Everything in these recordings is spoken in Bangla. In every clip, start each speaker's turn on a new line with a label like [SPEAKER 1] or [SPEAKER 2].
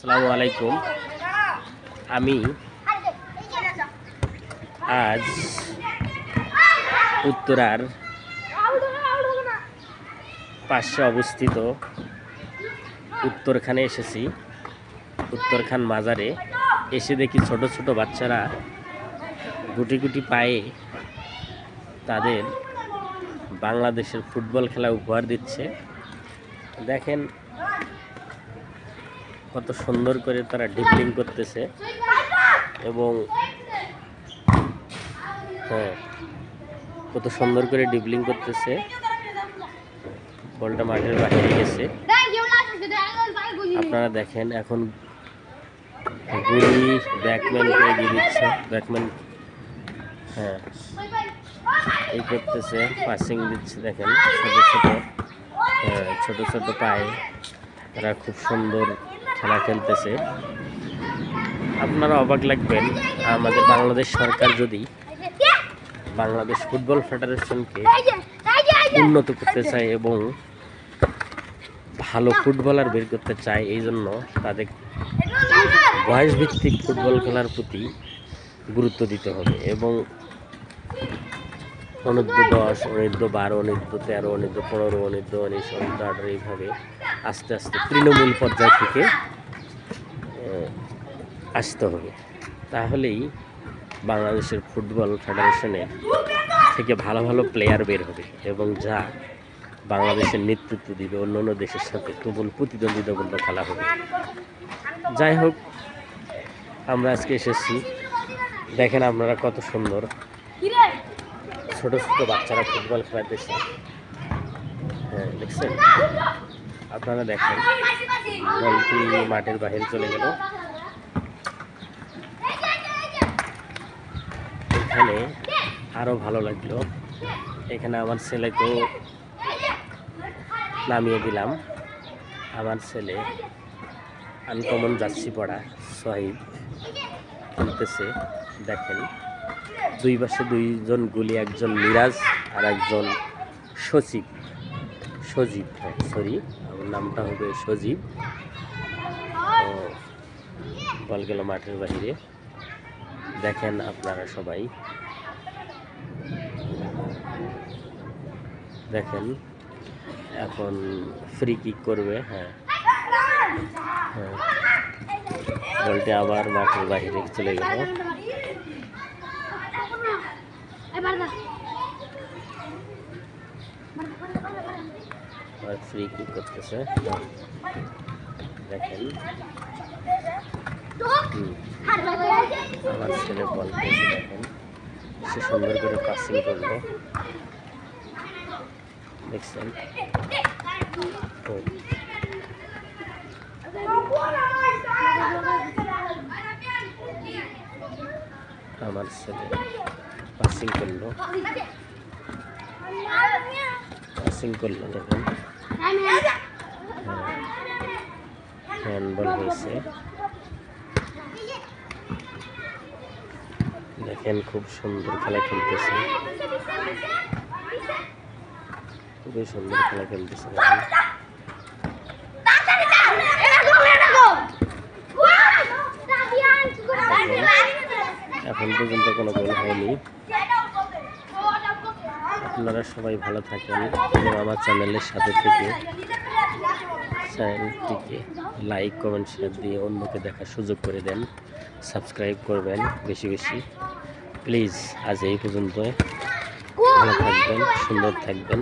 [SPEAKER 1] আসসালামু আলাইকুম। আমি আজ উত্তরার পাশে অবস্থিত উত্তরখানে এসেছি। উত্তরখান মাজারে এসে দেখি ছোট ছোট বাচ্চারা গুটি গুটি পায়ে তাদের বাংলাদেশের ফুটবল খেলা উপহার দিচ্ছে। দেখেন কত সুন্দর করে তারা ড্রিবলিং করতেছে এবং কত সুন্দর করে ড্রিবলিং করতেছে। বলটা মাঠের বাইরে গেছে, আপনারা দেখেন। এখন গুলি ব্যাকম্যানকে এগিয়ে দিচ্ছে। ব্যাকম্যান এই করতেছে, পাসিং দিচ্ছে। দেখেন ছোট ছোট পায়ে তারা খুব সুন্দর খেলা খেলতেছে। আপনারা অবাক লাগবেন, আমাদের বাংলাদেশ সরকার যদি বাংলাদেশ ফুটবল ফেডারেশনকে উন্নত করতে চায় এবং ভালো ফুটবলার বের করতে চায়, এই জন্য তাদের বয়সভিত্তিক ফুটবল খেলার প্রতি গুরুত্ব দিতে হবে এবং অনূর্ধ্ব 10, অনূর্ধ্ব 12, অনূর্ধ্ব 13, অনূর্ধ্ব 15, অনূর্ধ্ব 19, অনূর্ধ্ব 18 এইভাবে আস্তে আস্তে তৃণমূল পর্যায় থেকে আসতে হবে। তাহলেই বাংলাদেশের ফুটবল ফেডারেশনের থেকে ভালো ভালো প্লেয়ার বের হবে এবং যা বাংলাদেশের নেতৃত্ব দিবে, অন্য অন্য দেশের সাথে প্রবল প্রতিদ্বন্দ্বিতাপূর্ণ খেলা হবে। যাই হোক, আমরা আজকে এসেছি। দেখেন আপনারা কত সুন্দর ছোট ছোট বাচ্চারা ফুটবল খেলাতেছে। দেখছেন? আপনারা দেখেন, বলটি মাঠের বাইরে চলে গেল। এখানে আরো ভালো লাগলো। এখানে আমার ছেলেকেও নামিয়ে দিলাম। আমার ছেলে আনকমন জার্সি পড়া সোহাইব খেলতেছে। দেখেন, দুই পাশে দুইজন গুলি, একজন মিরাজ আর একজন সজীব। সরি, আমার নামটা হবে সজীব। বল গেল মাঠের বাইরে। দেখেন আপনারা সবাই দেখেন, এখন ফ্রি কিক করবে। বলটি আবার মাঠের বাইরে চলে গেল। ফ্রি কিক করতেছে। দেখেন আমার ছেলে বল পেয়েছে। দেখেন সে সুন্দর করে পাসিং করলো। দেখছেন? আমার ছেলে পাসিং করলো। দেখেন হ্যান্ডবল হয়েছে। দেখেন খুব সুন্দর খেলা খেলতেছে, খুবই সুন্দর খেলা খেলতেছে। এখন পর্যন্ত কোনো গোল হয়নি। আপনারা সবাই ভালো থাকেন এবং আমার চ্যানেলের সাথে থেকে চ্যানেলটিকে লাইক, কমেন্ট, শেয়ার দিয়ে অন্যকে দেখার সুযোগ করে দেন। সাবস্ক্রাইব করবেন বেশি বেশি প্লিজ। আজ এই পর্যন্ত। ভালো থাকবেন, সুন্দর থাকবেন।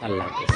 [SPEAKER 1] আল্লাহ হাফেজ।